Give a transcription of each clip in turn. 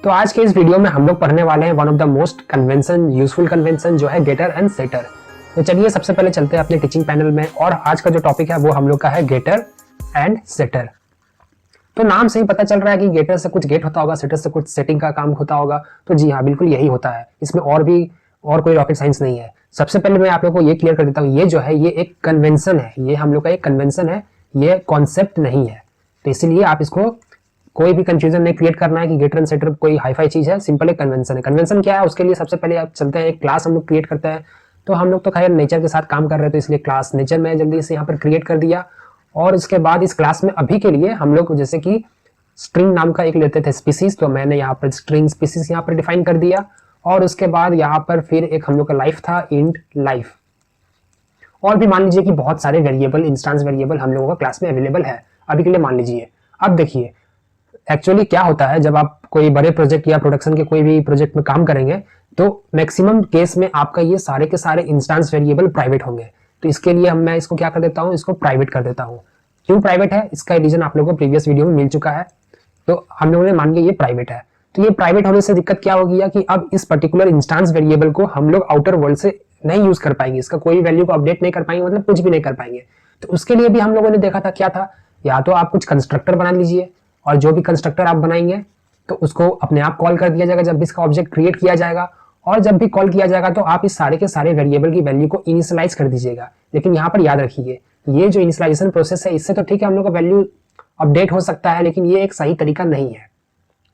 तो आज के इस वीडियो में हम लोग पढ़ने वाले हैं one of the most convention useful convention जो है गेटर एंड सेटर। तो चलिए सबसे पहले चलते हैं अपने टीचिंग पैनल में और आज का जो टॉपिक है वो हम लोग का है गेटर एंड सेटर। तो नाम से ही पता चल रहा है कि गेटर से कुछ गेट होता होगा, सेटर से कुछ सेटिंग का काम होता होगा। तो जी हाँ, बिल्कुल यही होता है, इसमें और कोई रॉकेट साइंस नहीं है। सबसे पहले मैं आप लोगों को ये क्लियर कर देता हूँ, ये जो है ये एक कन्वेंशन है, ये हम लोग का एक कन्वेंशन है, ये कॉन्सेप्ट नहीं है। तो इसीलिए आप इसको कोई भी कंफ्यूजन नहीं क्रिएट करना है कि गेटर एंड सेटर कोई हाईफाई चीज है, सिंपल एक कन्वेंशन है। कन्वेंशन क्या है उसके लिए सबसे पहले आप चलते हैं, एक क्लास हम लोग क्रिएट करते हैं। तो हम लोग तो खैर नेचर के साथ काम कर रहे थे, तो इसलिए क्लास नेचर में जल्दी से यहाँ पर क्रिएट कर दिया। और इसके बाद इस क्लास में अभी के लिए हम लोग जैसे कि स्ट्रिंग नाम का एक लेते थे स्पीसीज, तो मैंने यहाँ पर स्ट्रिंग स्पीसीज यहाँ पर डिफाइन कर दिया। और उसके बाद यहाँ पर फिर एक हम लोग का लाइफ था, इंट लाइफ। और भी मान लीजिए कि बहुत सारे वेरिएबल, इंस्टेंस वेरिएबल हम लोगों का क्लास में अवेलेबल है अभी के लिए मान लीजिए। अब देखिए एक्चुअली क्या होता है, जब आप कोई बड़े प्रोजेक्ट या प्रोडक्शन के कोई भी प्रोजेक्ट में काम करेंगे तो मैक्सिमम केस में आपका ये सारे के सारे इंस्टेंस वेरिएबल प्राइवेट होंगे। तो इसके लिए मैं इसको क्या कर देता हूँ, इसको प्राइवेट कर देता हूँ। क्यों प्राइवेट है, इसका रीजन आप लोगों को प्रीवियस वीडियो में मिल चुका है। तो हम लोगों ने मान लिया ये प्राइवेट है। तो ये प्राइवेट होने से दिक्कत क्या होगी कि अब इस पर्टिकुलर इंस्टेंस वेरिएबल को हम लोग आउटर वर्ल्ड से नहीं यूज कर पाएंगे, इसका कोई वैल्यू को अपडेट नहीं कर पाएंगे, मतलब कुछ भी नहीं कर पाएंगे। तो उसके लिए भी हम लोगों ने देखा था क्या था, या तो आप कुछ कंस्ट्रक्टर बना लीजिए और जो भी कंस्ट्रक्टर आप बनाएंगे तो उसको अपने आप कॉल कर दिया जाएगा जब भी इसका ऑब्जेक्ट क्रिएट किया जाएगा। और जब भी कॉल किया जाएगा तो आप इस सारे के सारे वेरिएबल की वैल्यू को इनिशियलाइज कर दीजिएगा। लेकिन यहाँ पर याद रखिए, ये जो इनिशियलाइजेशन प्रोसेस है इससे तो ठीक है हम लोग का वैल्यू अपडेट हो सकता है, लेकिन ये एक सही तरीका नहीं है।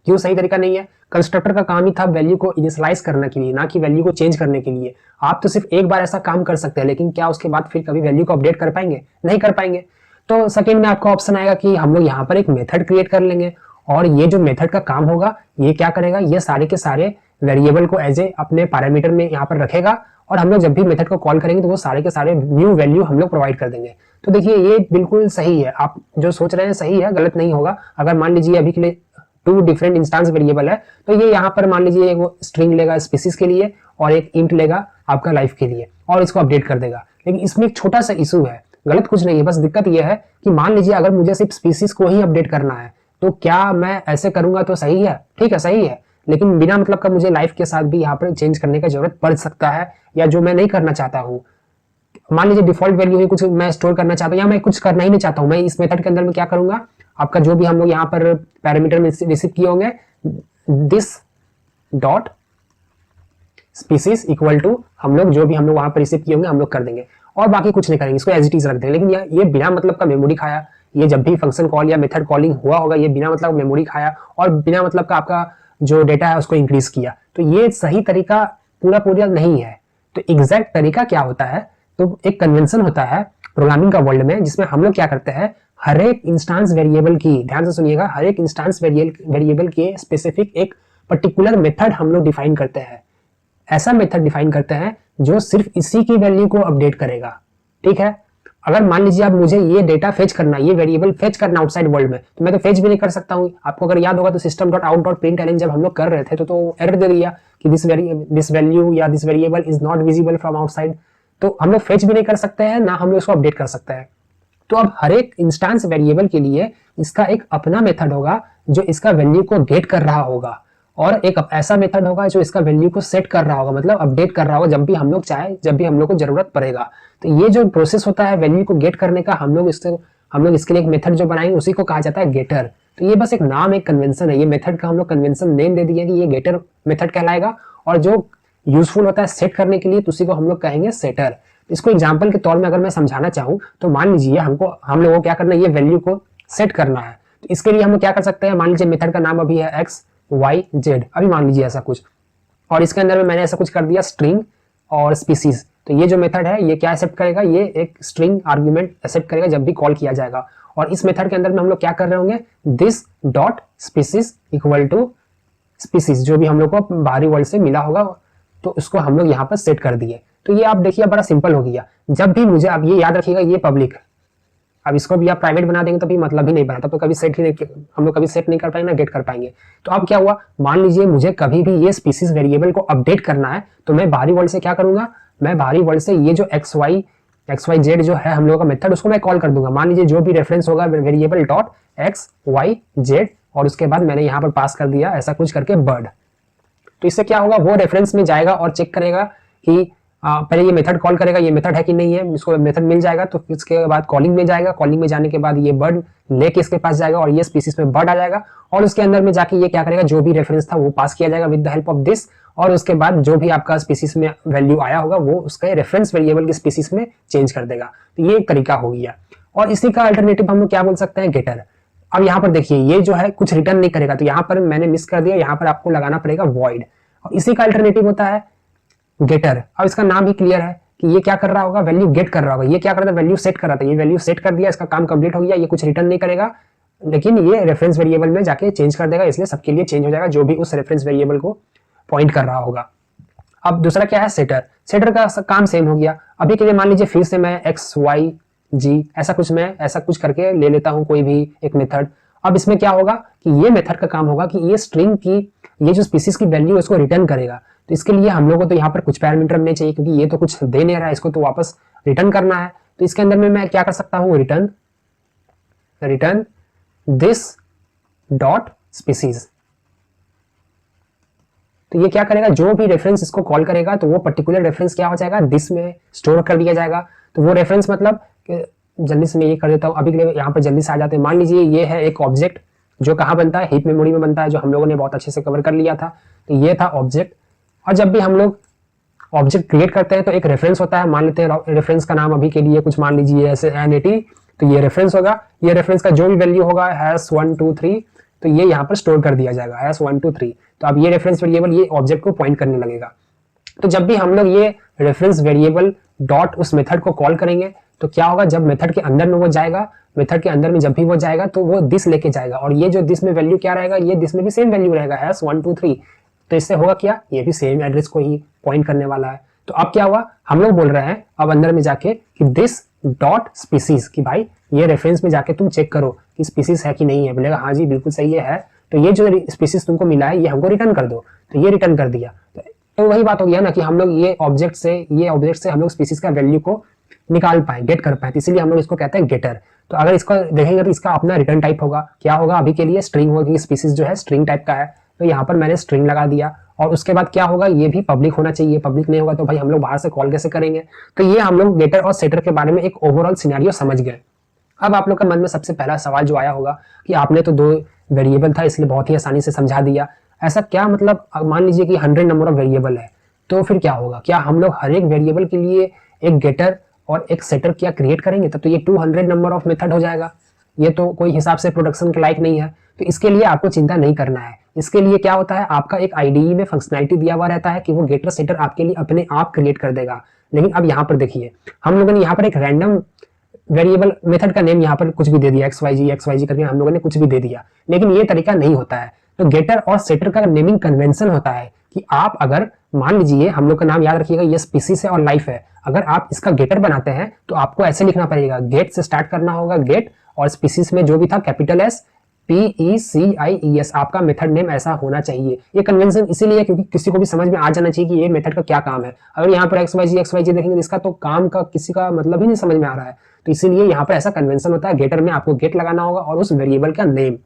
क्यों सही तरीका नहीं है, कंस्ट्रक्टर का काम ही था वैल्यू को इनिशियलाइज करने के लिए, ना कि वैल्यू को चेंज करने के लिए। आप तो सिर्फ एक बार ऐसा काम कर सकते हैं, लेकिन क्या उसके बाद फिर कभी वैल्यू को अपडेट कर पाएंगे, नहीं कर पाएंगे। तो सेकंड में आपका ऑप्शन आएगा कि हम लोग यहाँ पर एक मेथड क्रिएट कर लेंगे और ये जो मेथड का काम होगा ये क्या करेगा, ये सारे के सारे वेरिएबल को एज ए अपने पैरामीटर में यहाँ पर रखेगा और हम लोग जब भी मेथड को कॉल करेंगे तो वो सारे के सारे न्यू वैल्यू हम लोग प्रोवाइड कर देंगे। तो देखिए ये बिल्कुल सही है, आप जो सोच रहे हैं सही है, गलत नहीं होगा। अगर मान लीजिए अभी के लिए 2 डिफरेंट इंस्टेंस वेरिएबल है तो ये यहाँ पर मान लीजिए एक स्ट्रिंग लेगा स्पीसीज के लिए और एक इंट लेगा आपका लाइफ के लिए और इसको अपडेट कर देगा। लेकिन इसमें एक छोटा सा इशू है, गलत कुछ नहीं है, बस दिक्कत यह है कि मान लीजिए अगर मुझे सिर्फ स्पीसीज को ही अपडेट करना है तो क्या मैं ऐसे करूंगा तो सही है, ठीक है सही है, लेकिन बिना मतलब का मुझे लाइफ के साथ भी यहाँ पर चेंज करने की जरूरत पड़ सकता है, या जो मैं नहीं करना चाहता हूँ। मान लीजिए डिफॉल्ट वैल्यू ही कुछ मैं स्टोर करना चाहता हूँ या मैं कुछ करना ही नहीं चाहता हूँ, मैं इस मेथड के अंदर में क्या करूंगा, आपका जो भी हम लोग यहाँ पर पैरामीटर में रिसीव किए होंगे this dot species equal to हम लोग जो भी हम लोग वहां पर रिसीव किए होंगे हम लोग कर देंगे और बाकी कुछ नहीं करेंगे, इसको एज इट इज रख देंगे। लेकिन ये बिना मतलब का मेमोरी खाया, ये जब भी फंक्शन कॉल या मेथड कॉलिंग हुआ होगा ये बिना मतलब मेमोरी खाया और बिना मतलब का आपका जो डेटा है उसको इंक्रीज किया। तो ये सही तरीका पूरा नहीं है। तो एग्जैक्ट तरीका क्या होता है, तो एक कन्वेंशन होता है प्रोग्रामिंग का वर्ल्ड में जिसमें हम लोग क्या करते हैं, हर एक इंस्टेंस वेरिएबल की, ध्यान से सुनिएगा, हर एक इंस्टेंस वेरिएबल के स्पेसिफिक एक पर्टिकुलर मेथड हम लोग डिफाइन करते हैं। ऐसा मेथड डिफाइन करते हैं जो सिर्फ इसी की वैल्यू को अपडेट करेगा, ठीक है। अगर मान लीजिए आप मुझे ये डेटा फेच करना, ये वेरिएबल फेच करना आउटसाइड वर्ल्ड में, तो मैं तो फेच भी नहीं कर सकता हूँ। आपको अगर याद होगा तो system.out.println जब हम लोग कर रहे थे तो एरर दे दिया कि दिस वैल्यू या this variable is not visible from outside. तो हम लोग फेच भी नहीं कर सकते हैं, ना हम लोग इसको अपडेट कर सकते हैं। तो अब हर एक इंस्टेंस वेरिएबल के लिए इसका एक अपना मेथड होगा जो इसका वैल्यू को गेट कर रहा होगा और एक ऐसा मेथड होगा जो इसका वैल्यू को सेट कर रहा होगा, मतलब अपडेट कर रहा होगा जब भी हम लोग चाहे, जब भी हम लोग को जरूरत पड़ेगा। तो ये जो प्रोसेस होता है वैल्यू को गेट करने का, हम लोग इसके लिए एक मेथड जो बनाएंगे उसी को कहा जाता है गेटर। तो ये बस एक नाम, एक कन्वेंशन है, ये मेथड का हम लोग कन्वेंशन नेम दे दिए कि ये गेटर मेथड कहलाएगा और जो यूजफुल होता है सेट करने के लिए तो उसी को हम लोग कहेंगे सेटर। इसको एग्जाम्पल के तौर में अगर मैं समझाना चाहूँ तो मान लीजिए हम लोगों को क्या करना है, ये वैल्यू को सेट करना है। तो इसके लिए हम लोग क्या कर सकते हैं, मान लीजिए मेथड का नाम अभी है एक्स वाई जेड, अभी मान लीजिए ऐसा कुछ, और इसके अंदर में मैंने ऐसा कुछ कर दिया स्ट्रिंग और स्पीसीज। तो ये जो मेथड है ये क्या एक्सेप्ट करेगा, ये एक स्ट्रिंग आर्ग्यूमेंट एक्सेप्ट करेगा जब भी कॉल किया जाएगा। और इस मेथड के अंदर में हम लोग क्या कर रहे होंगे, this dot species equal to species, जो भी हम लोग को बाहरी वर्ल्ड से मिला होगा तो उसको हम लोग यहाँ पर सेट कर दिए। तो ये आप देखिए बड़ा सिंपल हो गया। जब भी मुझे, आप ये याद रखिएगा ये पब्लिक, अब इसको भी आप प्राइवेट बना देंगे तो भी मतलब ही नहीं बना, तब तो कभी सेट ही नहीं, हम लोग कभी सेट नहीं कर पाएंगे ना गेट कर पाएंगे। तो अब क्या हुआ, मान लीजिए मुझे कभी भी ये स्पीसीज वेरिएबल को अपडेट करना है तो मैं बाहरी वर्ल्ड से क्या करूंगा, मैं बाहरी वर्ल्ड से ये जो एक्स वाई जेड जो है हम लोग का मेथड उसको मैं कॉल कर दूंगा। मान लीजिए जो भी रेफरेंस होगा variable dot X Y Z और उसके बाद मैंने यहाँ पर पास कर दिया ऐसा कुछ करके बर्ड। तो इससे क्या होगा, वो रेफरेंस में जाएगा और चेक करेगा कि पहले ये मेथड कॉल करेगा, ये मेथड है कि नहीं है, इसको मेथड मिल जाएगा तो इसके बाद कॉलिंग में जाएगा, कॉलिंग में जाने के बाद ये बर्ड लेके इसके पास जाएगा और ये स्पीसीज में बर्ड आ जाएगा और उसके अंदर में जाके ये क्या करेगा, जो भी रेफरेंस था वो पास किया जाएगा with the help of this, और उसके बाद जो भी आपका स्पीसीज में वैल्यू आया होगा वो उसके रेफरेंस वेरिएबल की स्पीसीज में चेंज कर देगा। तो ये एक तरीका हो गया। और इसी का अल्टरनेटिव हम लोग क्या बोल सकते हैं, गेटर। अब यहाँ पर देखिए ये जो है कुछ रिटर्न नहीं करेगा, तो यहाँ पर मैंने मिस कर दिया, यहाँ पर आपको लगाना पड़ेगा वॉइड, और इसी का अल्टरनेटिव होता है गेटर। अब इसका नाम ही क्लियर है कि ये क्या कर रहा होगा, वैल्यू गेट कर रहा होगा। ये क्या कर रहा था, वैल्यू सेट कर रहा था, ये वैल्यू सेट कर दिया, इसका काम कंप्लीट हो गया। ये कुछ रिटर्न नहीं करेगा लेकिन ये रेफरेंस वेरिएबल में जाके चेंज कर देगा, इसलिए सबके लिए चेंज हो जाएगा जो भी उस रेफरेंस वेरिएबल को पॉइंट कर रहा होगा। अब दूसरा क्या है, सेटर। सेटर का काम सेम हो गया। अभी के लिए मान लीजिए फिर से मैं एक्स वाई जी ऐसा कुछ करके ले लेता हूं कोई भी एक मेथड। अब इसमें क्या होगा कि ये मेथड का काम होगा कि ये स्ट्रिंग की ये जो स्पीसीज की वैल्यू है उसको रिटर्न करेगा। तो इसके लिए हम लोगों को तो यहाँ पर कुछ पैरामीटर नहीं चाहिए क्योंकि ये तो कुछ दे नहीं रहा है, इसको तो वापस रिटर्न करना है। तो इसके अंदर में मैं क्या कर सकता हूँ, रिटर्न दिस डॉट स्पीसीज। तो ये क्या करेगा, जो भी रेफरेंस इसको कॉल करेगा तो वो पर्टिकुलर रेफरेंस क्या हो जाएगा, दिस में स्टोर कर दिया जाएगा। तो वो रेफरेंस मतलब जल्दी से मैं ये कर देता हूँ, अभी के लिए यहाँ पर जल्दी से आ जाते हैं। मान लीजिए ये है एक ऑब्जेक्ट जो कहाँ बनता है, हीप मेमोरी में बनता है, जो हम लोगों ने बहुत अच्छे से कवर कर लिया था। तो ये था ऑब्जेक्ट, और जब भी हम लोग ऑब्जेक्ट क्रिएट करते हैं तो एक रेफरेंस होता है। मान लेते हैं रेफरेंस का नाम अभी के लिए कुछ मान लीजिए ऐसे N80, तो ये रेफरेंस होगा। ये रेफरेंस का जो भी वैल्यू होगा #1 2 3, तो ये यहाँ पर स्टोर कर दिया जाएगा #1 2 3। तो अब ये रेफरेंस वेरिएबल ये ऑब्जेक्ट को पॉइंट करने लगेगा। तो जब भी हम लोग ये रेफरेंस वेरिएबल डॉट उस मेथड को कॉल करेंगे तो क्या होगा, जब मेथड के अंदर में वो जाएगा, मेथड के अंदर में जब भी वो जाएगा तो वो दिस लेके जाएगा, और ये जो दिस में वैल्यू क्या रहेगा, ये दिस में भी सेम वैल्यू रहेगा #1 2 3। तो इससे होगा क्या, ये भी सेम एड्रेस को ही पॉइंट करने वाला है। तो अब क्या हुआ, हम लोग बोल रहे हैं अब अंदर में जाके कि दिस डॉट स्पीसीज, कि भाई ये रेफरेंस में जाके तुम चेक करो कि स्पीसीज है कि नहीं है। बोलेगा हाँ जी बिल्कुल सही है। तो ये जो स्पीसीज तुमको मिला है ये हमको रिटर्न कर दो। तो ये रिटर्न कर दिया। तो वही बात हो गया ना कि हम लोग ये ऑब्जेक्ट से हम लोग स्पीसीज का वैल्यू को निकाल पाए, गेट कर पाए। इसीलिए हम लोग इसको कहते हैं गेटर। तो अगर इसको देखेंगे तो इसका अपना रिटर्न टाइप होगा, क्या होगा, अभी के लिए स्ट्रिंग होगा, स्पीसीज जो है स्ट्रिंग टाइप का है। तो यहाँ पर मैंने स्ट्रिंग लगा दिया, और उसके बाद क्या होगा, ये भी पब्लिक होना चाहिए। पब्लिक नहीं होगा तो भाई हम लोग बाहर से कॉल कैसे करेंगे। तो ये हम लोग गेटर और सेटर के बारे में एक ओवरऑल सिनेरियो समझ गए। अब आप लोग के मन में सबसे पहला सवाल जो आया होगा कि आपने तो 2 वेरिएबल था इसलिए बहुत ही आसानी से समझा दिया, ऐसा क्या मतलब, मान लीजिए कि 100 नंबर ऑफ वेरिएबल है तो फिर क्या होगा, क्या हम लोग हर एक वेरिएबल के लिए एक गेटर और एक सेटर क्या क्रिएट करेंगे, तब तो ये 200 नंबर ऑफ मेथड हो जाएगा। ये तो कोई हिसाब से प्रोडक्शन के लायक नहीं है। तो इसके लिए आपको चिंता नहीं करना है। इसके लिए क्या होता है, आपका एक आईडीई में फंक्शनैलिटी दिया हुआ रहता है कि वो गेटर सेटर आपके लिए अपने आप क्रिएट कर देगा। लेकिन अब यहाँ पर देखिए, हम लोगों ने यहाँ पर एक रैंडम वेरिएबल मेथड का नेम यहाँ पर कुछ भी दे दिया, XYZ करके हम लोगों ने कुछ भी दे दिया। लेकिन ये तरीका नहीं होता है। तो गेटर और सेटर का नेमिंग कन्वेंशन होता है कि आप अगर मान लीजिए, हम लोग का नाम याद रखिएगा, ये स्पीसीज है और लाइफ है। अगर आप इसका गेटर बनाते हैं तो आपको ऐसे लिखना पड़ेगा, गेट से स्टार्ट करना होगा, गेट, और स्पीसीज में जो भी था कैपिटल S PECIES, आपका मेथड नेम ऐसा होना चाहिए। ये कन्वेंशन इसीलिए क्योंकि किसी को भी समझ में आ जाना चाहिए कि ये मेथड का क्या काम है। अगर यहाँ पर XYZ देखेंगे इसका तो काम का किसी का मतलब ही नहीं समझ में आ रहा है। तो इसीलिए यहाँ पर ऐसा कन्वेंशन होता है, गेटर में आपको गेट लगाना होगा और उस वेरिएबल का नेम,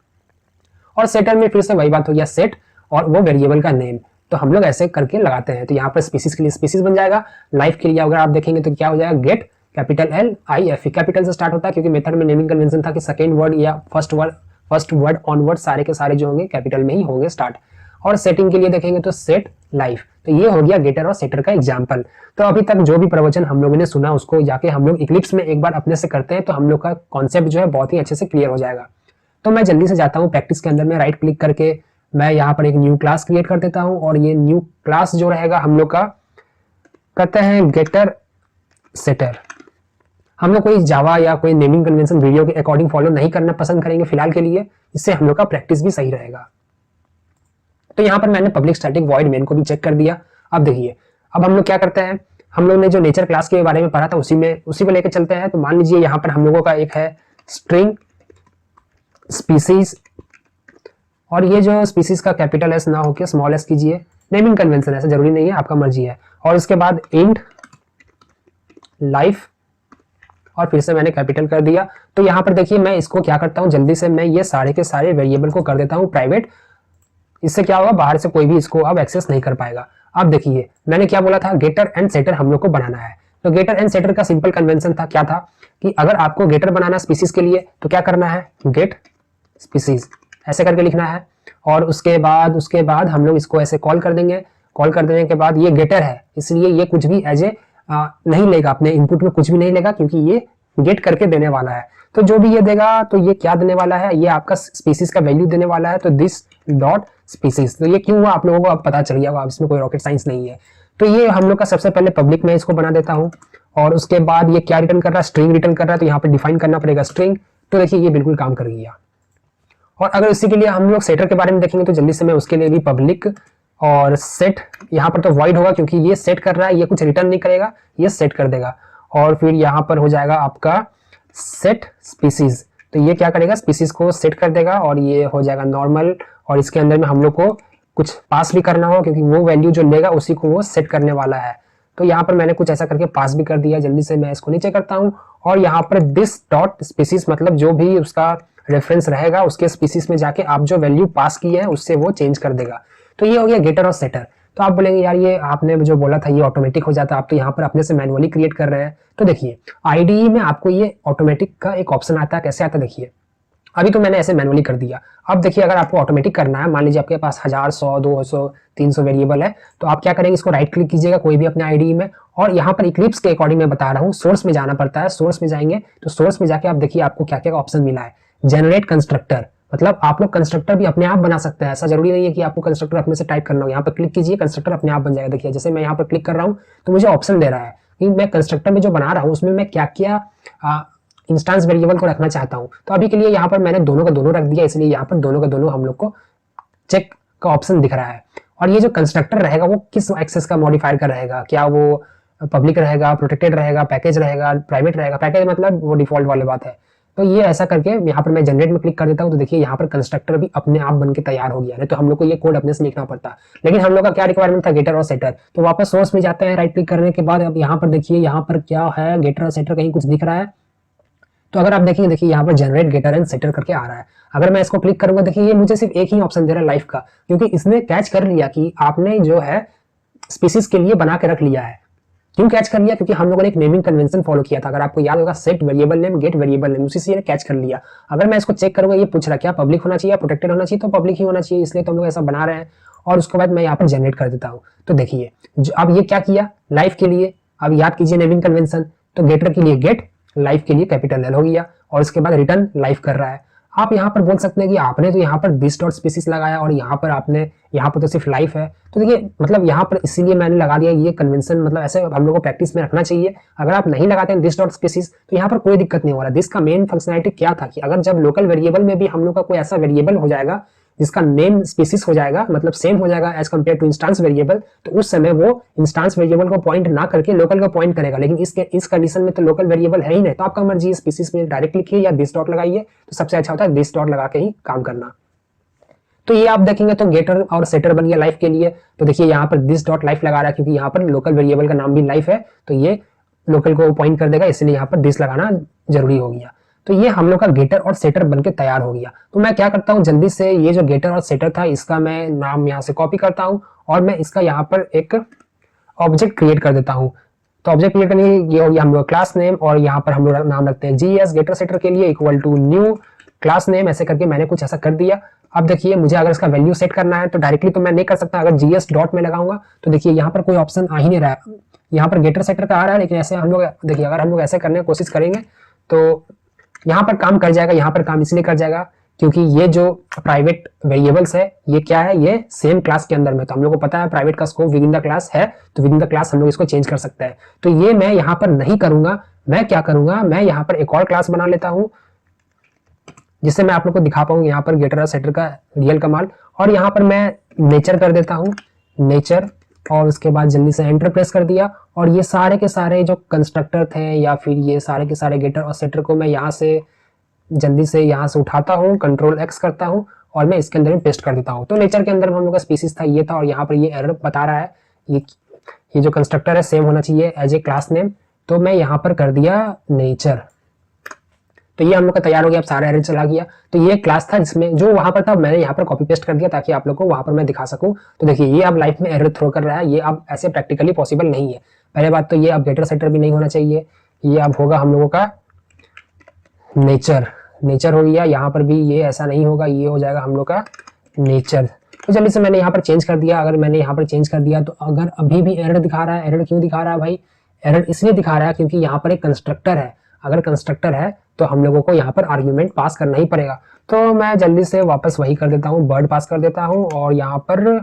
और सेटर में फिर से वही बात हो गया, सेट और वो वेरिएबल का नेम। तो हम लोग ऐसे करके लगाते हैं। तो यहाँ पर स्पीसीज के लिए स्पीसीज बन जाएगा, लाइफ के लिए अगर आप देखेंगे तो क्या हो जाएगा, गेट कैपिटल LIFE, कैपिटल से स्टार्ट होता है क्योंकि मेथड में नेमिंग कन्वेंशन था कि सेकेंड वर्ड या फर्स्ट वर्ड ऑनवर्ड सारे के सारे जो होंगे कैपिटल में ही होंगे स्टार्ट। और सेटिंग के लिए देखेंगे तो सेट लाइफ। तो ये हो गया गेटर और सेटर का एग्जाम्पल। तो अभी तक जो भी प्रवचन हम लोगों ने सुना उसको जाके हम लोग इक्लिप्स में एक बार अपने से करते हैं तो हम लोग का कॉन्सेप्ट जो है बहुत ही अच्छे से क्लियर हो जाएगा। तो मैं जल्दी से जाता हूँ प्रैक्टिस के अंदर में, राइट क्लिक करके मैं यहाँ पर एक न्यू क्लास क्रिएट कर देता हूँ, और ये न्यू क्लास जो रहेगा हम लोग का कहते हैं गेटर सेटर। हम लोग कोई जावा या कोई नेमिंग कन्वेंशन वीडियो के अकॉर्डिंग फॉलो नहीं करना पसंद करेंगे फिलहाल के लिए, इससे हम लोग का प्रैक्टिस भी सही रहेगा। तो यहाँ पर मैंने पब्लिक स्टैटिक वॉइड मेन को भी चेक कर दिया। अब देखिए, अब हम लोग क्या करते हैं, हम लोग ने जो नेचर क्लास के बारे में पढ़ा था उसी को लेकर चलते हैं। तो मान लीजिए यहाँ पर हम लोगों का एक है स्ट्रिंग स्पीसीज, और ये जो स्पीसीज का कैपिटल S ना होकर स्मॉल s कीजिए, नेमिंग कन्वेंशन ऐसा जरूरी नहीं है, आपका मर्जी है। और उसके बाद इंट लाइफ, और फिर से मैंने कैपिटल कर दिया। तो यहाँ पर देखिए मैं इसको क्या करता हूँ, जल्दी से मैं ये सारे के सारे वेरिएबल को कर देता हूँ प्राइवेट। इससे क्या होगा, बाहर से कोई भी इसको अब एक्सेस नहीं कर पाएगा। अब देखिए मैंने क्या बोला था, गेटर एंड सेटर हम लोग को बनाना है। तो गेटर एंड सेटर का सिंपल कन्वेंशन था, क्या था कि अगर आपको गेटर बनाना स्पीसीज के लिए तो क्या करना है, गेट स्पीसीज ऐसे करके लिखना है। और उसके बाद हम लोग इसको ऐसे कॉल कर देंगे। कॉल कर देने के बाद ये गेटर है, इसलिए ये कुछ भी एज ए नहीं लेगा, अपने इनपुट में कुछ भी नहीं लेगा, क्योंकि ये गेट करके देने वाला है। तो जो भी ये देगा तो ये क्या देने वाला है, ये आपका स्पीसीज का वैल्यू देने वाला है। तो दिस डॉट स्पीसीज, तो ये क्यों हुआ आप लोगों को अब पता चल गया होगा, इसमें कोई रॉकेट साइंस नहीं है। तो ये हम लोग का सबसे पहले पब्लिक में इसको बना देता हूँ। और उसके बाद ये क्या रिटर्न कर रहा है, स्ट्रिंग रिटर्न कर रहा है। तो यहाँ पर डिफाइन करना पड़ेगा स्ट्रिंग। तो देखिए ये बिल्कुल काम कर गया। और अगर इसी के लिए हम लोग सेटर के बारे में देखेंगे तो जल्दी से मैं उसके लिए भी पब्लिक और सेट, यहाँ पर तो वॉइड होगा क्योंकि ये सेट कर रहा है, ये कुछ रिटर्न नहीं करेगा, ये सेट कर देगा। और फिर यहाँ पर हो जाएगा आपका सेट स्पीसीज। तो ये क्या करेगा, स्पीसीज को सेट कर देगा और ये हो जाएगा नॉर्मल। और इसके अंदर में हम लोग को कुछ पास भी करना हो, क्योंकि वो वैल्यू जो लेगा उसी को वो सेट करने वाला है। तो यहाँ पर मैंने कुछ ऐसा करके पास भी कर दिया। जल्दी से मैं इसको नीचे करता हूँ और यहाँ पर दिस डॉट स्पीसीज, मतलब जो भी उसका रेफरेंस रहेगा उसके स्पीसीज में जाके आप जो वैल्यू पास किए हैं उससे वो चेंज कर देगा। तो ये हो गया गेटर और सेटर। तो आप बोलेंगे यार ये आपने जो बोला था ये ऑटोमेटिक हो जाता है, आप तो यहाँ पर अपने से मैनुअली क्रिएट कर रहे हैं। तो देखिए आईडीई में आपको ये ऑटोमेटिक का एक ऑप्शन आता है, कैसे आता है देखिए। अभी तो मैंने ऐसे मैनुअली कर दिया। अब देखिए अगर आपको ऑटोमेटिक करना है, मान लीजिए आपके पास 1000, 100, 200, 300 वेरिएबल है, तो आप क्या करेंगे, इसको राइट क्लिक कीजिएगा कोई भी अपने आईडीई में। और यहाँ पर इक्लिप्स के अकॉर्डिंग मैं बता रहा हूँ, सोर्स में जाना पड़ता है। सोर्स में जाएंगे तो सोर्स में जाके आप देखिए आपको क्या क्या ऑप्शन मिला है। जनरेट कंस्ट्रक्टर, मतलब आप लोग कंस्ट्रक्टर भी अपने आप बना सकते हैं, ऐसा जरूरी नहीं है कि आपको कंस्ट्रक्टर अपने से टाइप करना हो। यहाँ पर क्लिक कीजिए, कंस्ट्रक्टर अपने आप बन जाएगा। देखिए जैसे मैं यहाँ पर क्लिक कर रहा हूँ तो मुझे ऑप्शन दे रहा है कि मैं कंस्ट्रक्टर में जो बना रहा हूँ उसमें मैं क्या क्या इंस्टेंस वेरिएबल को रखना चाहता हूँ। तो अभी के लिए यहाँ पर मैंने दोनों का दोनों रख दिया, इसलिए यहाँ पर दोनों का दोनों हम लोग को चेक का ऑप्शन दिख रहा है। और ये जो कंस्ट्रक्टर रहेगा वो किस एक्सेस का मॉडिफायर का रहेगा, क्या वो पब्लिक रहेगा, प्रोटेक्टेड रहेगा, पैकेज रहेगा, प्राइवेट रहेगा। पैकेज मतलब वो डिफॉल्ट वाली बात है। तो ये ऐसा करके यहाँ पर मैं जनरेट में क्लिक कर देता हूँ। तो देखिए यहाँ पर कंस्ट्रक्टर भी अपने आप बनके तैयार हो गया है, तो हम लोग को ये कोड अपने से लिखना पड़ता। लेकिन हम लोग का क्या रिक्वायरमेंट था, गेटर और सेटर। तो वापस सोर्स में जाते हैं, राइट क्लिक करने के बाद अब यहाँ पर देखिए यहाँ पर क्या है, गेटर और सेटर कहीं कुछ दिख रहा है। तो अगर आप देखेंगे देखिए यहाँ पर जनरेट गेटर एंड सेटर करके आ रहा है। अगर मैं इसको क्लिक करूंगा देखिए ये मुझे सिर्फ एक ही ऑप्शन दे रहा है लाइफ का, क्योंकि इसने कैच कर लिया कि आपने जो है स्पीसीज के लिए बना के रख लिया है। क्यों कैच कर लिया, क्योंकि हम लोगों ने एक नेमिंग कन्वेंशन फॉलो किया था। अगर आपको याद होगा, set variable name, get variable name, उसी से ये कैच कर लिया। अगर मैं इसको चेक करूंगा, ये पूछ रहा क्या पब्लिक होना चाहिए, प्रोटेक्टेड होना चाहिए, तो पब्लिक ही होना चाहिए, इसलिए तो हम लोग ऐसा बना रहे हैं। और उसके बाद मैं यहाँ पर जनरेट कर देता हूँ। तो देखिए अब ये क्या किया लाइफ के लिए, अब याद कीजिए नेमिंग कन्वेंशन। तो गेटर के लिए गेट, लाइफ के लिए कैपिटल एल हो गया, और इसके बाद रिटर्न लाइफ कर रहा है। आप यहाँ पर बोल सकते हैं कि आपने तो यहाँ पर दिस डॉट स्पीसीज लगाया और यहाँ पर आपने यहाँ पर तो सिर्फ लाइफ है। तो देखिए मतलब यहाँ पर इसीलिए मैंने लगा दिया, ये कन्वेंशन मतलब ऐसे हम लोग को प्रैक्टिस में रखना चाहिए। अगर आप नहीं लगाते हैं दिस डॉट स्पीसीज तो यहाँ पर कोई दिक्कत नहीं हो रहा। दिस का मेन फंक्शनैलिटी क्या था कि अगर जब लोकल वेरिएबल में भी हम लोग का कोई ऐसा वेरिएबल हो जाएगा जिसका नेम स्पीसीज हो जाएगा, मतलब सेम हो जाएगा as compare to instance variable, तो उस समय वो इंस्टांस वेरिएबल को पॉइंट ना करके लोकल को पॉइंट करेगा। लेकिन इस कंडीशन में तो लोकल वेरिएबल है ही नहीं, तो आपका मर्जी स्पीसीज में डायरेक्ट लिखिए या दिस डॉट लगाइए, तो सबसे अच्छा होता है दिस डॉट लगा के ही काम करना। तो ये आप देखेंगे तो गेटर और सेटर बन गया लाइफ के लिए। तो देखिए यहाँ पर दिस डॉट लाइफ लगा रहा है क्योंकि यहाँ पर लोकल वेरिएबल का नाम भी लाइफ है, तो ये लोकल को पॉइंट कर देगा, इसलिए यहाँ पर दिस लगाना जरूरी हो गया। तो ये हम लोग का गेटर और सेटर बनके तैयार हो गया। तो मैं क्या करता हूँ, जल्दी से ये जो गेटर और सेटर था इसका मैं नाम यहाँ से कॉपी करता हूँ और मैं इसका यहाँ पर एक ऑब्जेक्ट क्रिएट कर देता हूँ। तो ऑब्जेक्ट क्रिएट करने ये हो गया हम लोग क्लास नेम, और यहाँ पर हम लोग नाम रखते हैं जीएस गेटर सेटर के लिए equal to new class name. ऐसे करके मैंने कुछ ऐसा कर दिया। अब देखिए मुझे अगर इसका वैल्यू सेट करना है तो डायरेक्टली तो मैं नहीं कर सकता। अगर जीएस डॉट में लगाऊंगा तो देखिए यहाँ पर कोई ऑप्शन आ ही नहीं रहा है। यहाँ पर गेटर सेटर का आ रहा है, लेकिन ऐसे हम लोग देखिए अगर हम लोग ऐसे करने की कोशिश करेंगे तो यहाँ पर काम कर जाएगा। यहाँ पर काम इसलिए कर जाएगा क्योंकि ये जो प्राइवेट वेरिएबल्स है ये क्या है, ये सेम क्लास के अंदर में, तो हम लोग को पता है प्राइवेट का scope with in the class है, तो विद इन द क्लास हम लोग इसको चेंज कर सकते हैं। तो ये मैं यहाँ पर नहीं करूंगा। मैं क्या करूंगा, मैं यहाँ पर एक और क्लास बना लेता हूँ जिससे मैं आप लोग को दिखा पाऊंगा यहाँ पर गेटर और सेटर का रियल कमाल। और यहाँ पर मैं नेचर कर देता हूँ, नेचर, और उसके बाद जल्दी से एंटर प्रेस कर दिया। और ये सारे के सारे जो कंस्ट्रक्टर थे या फिर ये सारे के सारे गेटर और सेटर को मैं यहाँ से जल्दी से यहाँ से उठाता हूँ, कंट्रोल एक्स करता हूँ और मैं इसके अंदर में पेस्ट कर देता हूँ। तो नेचर के अंदर हम लोग का स्पीसीज था ये था, और यहाँ पर ये एरर बता रहा है ये जो कंस्ट्रक्टर है सेम होना चाहिए एज ए क्लास नेम। तो मैं यहाँ पर कर दिया नेचर, तो ये हम लोग का तैयार हो गया। अब सारा एरर चला गया। तो ये क्लास था जिसमें जो वहां पर था मैंने यहाँ पर कॉपी पेस्ट कर दिया ताकि आप लोग को वहां पर मैं दिखा सकूं। तो देखिए ये अब लाइफ में एरर थ्रो कर रहा है, ये अब ऐसे प्रैक्टिकली पॉसिबल नहीं है। पहले बात तो ये अब गेटर सेटर भी नहीं होना चाहिए, ये अब होगा हम लोगों का नेचर। नेचर हो गया, यहाँ पर भी ये ऐसा नहीं होगा, ये हो जाएगा हम लोग का नेचर। तो जल्दी से मैंने यहाँ पर चेंज कर दिया। अगर मैंने यहाँ पर चेंज कर दिया तो अगर अभी भी एरर दिखा रहा है, एरर क्यों दिखा रहा है भाई? एरर इसलिए दिखा रहा है क्योंकि यहाँ पर एक कंस्ट्रक्टर है। अगर कंस्ट्रक्टर है तो हम लोगों को यहाँ पर आर्ग्यूमेंट पास करना ही पड़ेगा। तो मैं जल्दी से वापस वही कर देता हूँ, बर्ड पास कर देता हूँ और यहाँ पर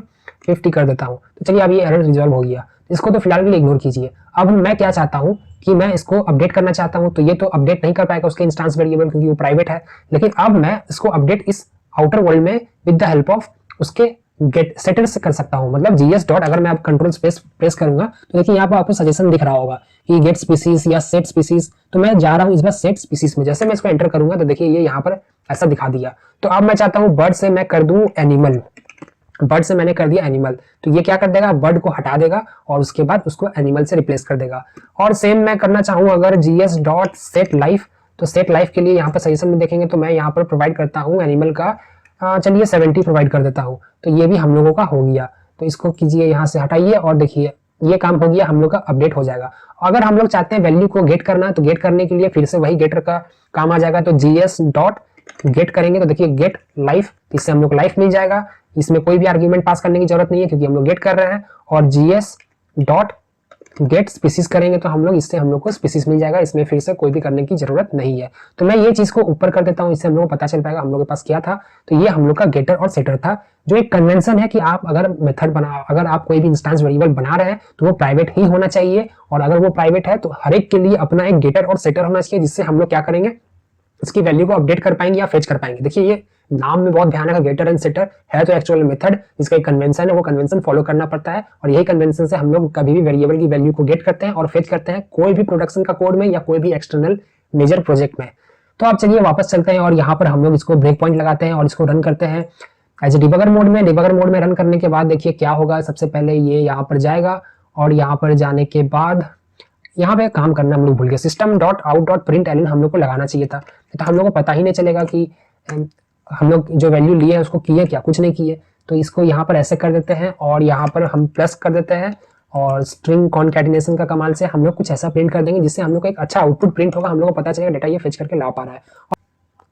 50 कर देता हूँ। तो चलिए अब ये एरर रिजॉल्व हो गया, इसको तो फिलहाल के लिए इग्नोर कीजिए। अब मैं क्या चाहता हूँ कि मैं इसको अपडेट करना चाहता हूँ। तो ये तो अपडेट नहीं कर पाएगा उसके इंस्टेंस वेरिएबल क्योंकि वो प्राइवेट है, लेकिन अब मैं इसको अपडेट इस आउटर वर्ल्ड में विद द हेल्प ऑफ उसके गेट सेटर से कर सकता हूँ। मतलब जीएस डॉट अगर मैं अब कंट्रोल स्पेस प्रेस करूंगा तो देखिए यहाँ पर आपको सजेशन दिख रहा होगा कि गेट स्पीसीज या सेट स्पीसीज। तो मैं जा रहा हूँ इस बार सेट स्पीसीज में। जैसे मैं इसको एंटर करूंगा तो देखिए ये यहाँ पर ऐसा दिखा दिया। तो अब मैं चाहता हूँ बर्ड से मैं कर दूं एनिमल। बर्ड से मैंने कर दिया एनिमल, तो ये क्या कर देगा, बर्ड को हटा देगा और उसके बाद उसको एनिमल से रिप्लेस कर देगा। और सेम मैं करना चाहूँ अगर जीएस डॉट सेट लाइफ, तो सेट लाइफ के लिए यहाँ पर सजेशन में देखेंगे तो मैं यहाँ पर प्रोवाइड करता हूँ एनिमल का चलिए 70 प्रोवाइड कर देता हूँ। तो ये भी हम लोगों का हो गया। तो इसको कीजिए यहाँ से हटाइए और देखिए ये काम हो गया, हम लोग का अपडेट हो जाएगा। अगर हम लोग चाहते हैं वैल्यू को गेट करना तो गेट करने के लिए फिर से वही गेटर का काम आ जाएगा। तो जीएस डॉट गेट करेंगे तो देखिए गेट लाइफ, इससे हम लोग लाइफ मिल जाएगा। इसमें कोई भी आर्ग्यूमेंट पास करने की जरूरत नहीं है क्योंकि हम लोग गेट कर रहे हैं। और जीएस डॉट गेट स्पीसीज करेंगे तो हम लोग इससे हम लोग को स्पीसीज मिल जाएगा। इसमें फिर से कोई भी करने की जरूरत नहीं है। तो मैं ये चीज को ऊपर कर देता हूँ, इससे हम लोग को पता चल पाएगा हम लोग के पास क्या था। तो ये हम लोग का गेटर और सेटर था, जो एक कन्वेंशन है कि आप अगर मेथड बना, अगर आप कोई भी इंस्टेंस वेरिएबल बना रहे हैं तो वो प्राइवेट ही होना चाहिए। और अगर वो प्राइवेट है तो हर एक के लिए अपना एक गेटर और सेटर होना चाहिए, जिससे हम लोग क्या करेंगे, इसकी वैल्यू को अपडेट कर पाएंगे या फेच कर पाएंगे। देखिए ये नाम में बहुत ध्यान है, गेटर एंड सेटर है तो एक्चुअल मेथड, इसका एक कन्वेंशन है, वो कन्वेंशन फॉलो करना पड़ता है। और यही कन्वेंशन से हम लोग कभी भी वेरिएबल की वैल्यू को गेट करते हैं और फेच करते हैं, कोई भी प्रोडक्शन का कोड में या कोई भी एक्सटर्नल मेजर प्रोजेक्ट में। तो आप चलिए वापस चलते हैं और यहाँ पर हम लोग इसको ब्रेक पॉइंट लगाते हैं और इसको रन करते हैं एज ए डिबगर मोड में। डिबगर मोड में रन करने के बाद देखिए क्या होगा। सबसे पहले ये यहाँ पर जाएगा और यहाँ पर जाने के बाद यहाँ पे काम करना हम लोग भूल गए, system dot out dot print L N हम लोग को लगाना चाहिए था। तो हम लोग को पता ही नहीं चलेगा कि हम लोग जो वैल्यू लिए है उसको किए क्या, कुछ नहीं किए। तो इसको यहाँ पर ऐसे कर देते हैं और यहाँ पर हम प्लस कर देते हैं और स्ट्रिंग कॉन्कैटिनेशन का कमाल से हम लोग कुछ ऐसा प्रिंट कर देंगे जिससे हम लोग को एक अच्छा आउटपुट प्रिंट होगा। हम लोग को पता चलेगा डेटा ये फेच करके ला पा रहा है।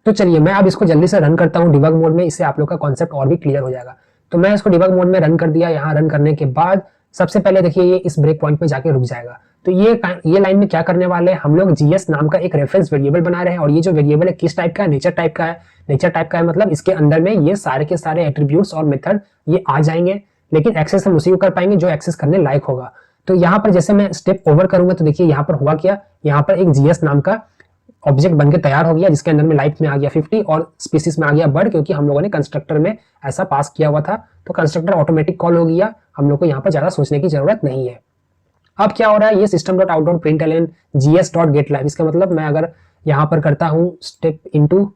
तो चलिए मैं अब इसको जल्दी से रन करता हूँ डिबग मोड में, इससे आप लोग का कॉन्सेप्ट और भी क्लियर हो जाएगा। तो मैं इसको डिबग मोड में रन कर दिया। यहाँ रन करने के बाद सबसे पहले देखिए ये इस ब्रेक पॉइंट पे जाके रुक जाएगा। तो ये लाइन में क्या करने वाले हैं, हम लोग जीएस नाम का एक रेफरेंस वेरिएबल बना रहे हैं। और ये जो वेरिएबल है किस टाइप का है, नेचर टाइप का है। नेचर टाइप का है मतलब इसके अंदर में ये सारे के सारे एट्रीब्यूट्स और मेथड ये आ जाएंगे, लेकिन एक्सेस हम उसी को कर पाएंगे जो एक्सेस करने लायक होगा। तो यहाँ पर जैसे मैं स्टेप ओवर करूंगा तो देखिए यहाँ पर हुआ क्या, यहाँ पर एक जीएस नाम का ऑब्जेक्ट बनके तैयार हो गया जिसके अंदर में लाइफ में आ गया 50 और स्पीसीज में आ गया बर्ड, क्योंकि हम लोगों ने कंस्ट्रक्टर में ऐसा पास किया हुआ था। तो कंस्ट्रक्टर ऑटोमेटिक कॉल हो गया, हम लोग को यहाँ पर ज्यादा सोचने की जरूरत नहीं है। अब क्या हो रहा है, ये system dot out dot print L N GS dot get live, इसका मतलब मैं अगर यहाँ पर करता हूँ स्टेप इनटू,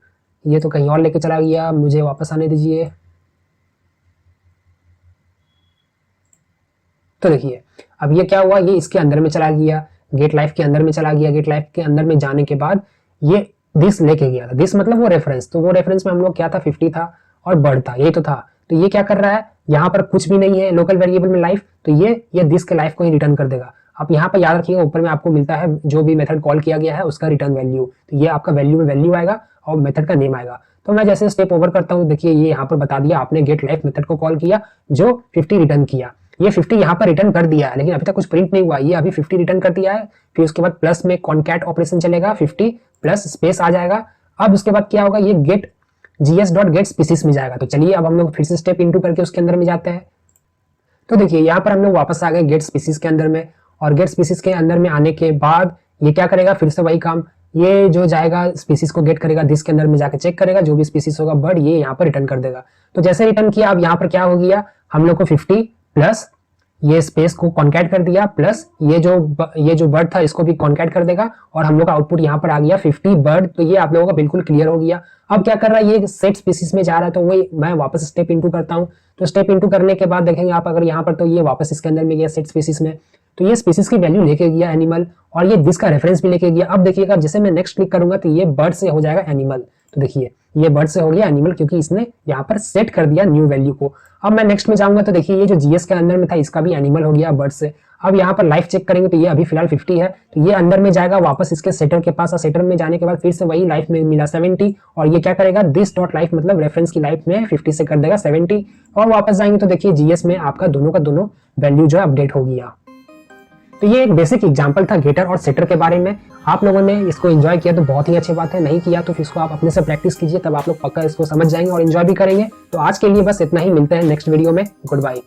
ये तो कहीं और लेके चला गया, मुझे वापस आने दीजिए। तो देखिए अब ये क्या हुआ, ये इसके अंदर में चला गया, गेट लाइफ के अंदर में चला गया। गेट लाइफ के अंदर में जाने के बाद ये दिस लेके गया था, दिस मतलब वो रेफरेंस। तो वो रेफरेंस में हम लोग क्या था, 50 था और बर्ड था, यही तो था। तो ये क्या कर रहा है, यहाँ पर कुछ भी नहीं है लोकल वेरिएबल में लाइफ, तो ये दिस के लाइफ को ही रिटर्न कर देगा। आप यहाँ पर याद रखिएगा ऊपर में आपको मिलता है जो भी मेथड कॉल किया गया है उसका रिटर्न वैल्यू। तो ये आपका वैल्यू में वैल्यू आएगा और मेथड का नेम आएगा। तो मैं जैसे स्टेप ओवर करता हूँ, देखिए ये यहाँ पर बता दिया आपने गेट लाइफ मेथड को कॉल किया जो 50 रिटर्न किया। ये 50 यहाँ पर रिटर्न कर दिया है, लेकिन अभी तक कुछ प्रिंट नहीं हुआ। ये अभी 50 रिटर्न कर दिया है, फिर उसके बाद प्लस में कॉन्कैट ऑपरेशन चलेगा, 50 प्लस स्पेस आ जाएगा। अब उसके बाद क्या होगा, ये get GS dot get species में जाएगा। तो चलिए अब हम लोग फिर से स्टेप इनटू करके उसके अंदर में जाते हैं। तो देखिए यहाँ पर हम लोग वापस आ गए गेट स्पीसीज के अंदर में, और गेट स्पीसीज के अंदर में आने के बाद ये क्या करेगा, फिर से वही काम, ये जो जाएगा स्पीसीज को गेट करेगा, दिस के अंदर में जाकर चेक करेगा, जो भी स्पीसीज होगा बर्ड, ये यहाँ पर रिटर्न कर देगा। तो जैसे रिटर्न किया, अब यहाँ पर क्या हो गया, हम लोग को 50 प्लस ये स्पेस को कॉन्कैट कर दिया, प्लस ये जो बर्ड था इसको भी कॉन्कैट कर देगा, और हम लोग का आउटपुट यहाँ पर आ गया 50 बर्ड। तो ये आप लोगों का बिल्कुल क्लियर हो गया। अब क्या कर रहा है, ये सेट स्पीसीज में जा रहा है, तो वही मैं वापस स्टेप इनटू करता हूँ। तो स्टेप इनटू करने के बाद देखेंगे आप अगर यहाँ पर, तो ये वापस इसके अंदर में गया सेट स्पीसीज में, तो ये स्पीसीज की वैल्यू लेके गया एनिमल, और ये दिस का रेफरेंस भी लेके गया। अब देखिएगा जैसे मैं नेक्स्ट क्लिक करूंगा तो ये बर्ड से हो जाएगा एनिमल। तो देखिए ये बर्ड से हो गया एनिमल, क्योंकि इसने यहाँ पर सेट कर दिया न्यू वैल्यू को। अब मैं नेक्स्ट में जाऊंगा तो देखिए ये जो जीएस के अंदर में था इसका भी एनिमल हो गया बर्ड से। अब यहाँ पर लाइफ चेक करेंगे तो ये अभी फिलहाल 50 है, तो ये अंदर में जाएगा वापस इसके सेटर के पास, और सेटर में जाने के बाद फिर से वही लाइफ में मिला 70, और ये क्या करेगा दिस डॉट लाइफ मतलब रेफरेंस की लाइफ में 50 से कर देगा 70, और वापस जाएंगे तो देखिए जीएस में आपका दोनों का दोनों वैल्यू जो है अपडेट हो गया। तो ये एक बेसिक एग्जांपल था गेटर और सेटर के बारे में। आप लोगों ने इसको एंजॉय किया तो बहुत ही अच्छी बात है, नहीं किया तो फिर इसको आप अपने से प्रैक्टिस कीजिए, तब आप लोग पक्का इसको समझ जाएंगे और एंजॉय भी करेंगे। तो आज के लिए बस इतना ही, मिलते हैं नेक्स्ट वीडियो में, गुड बाय।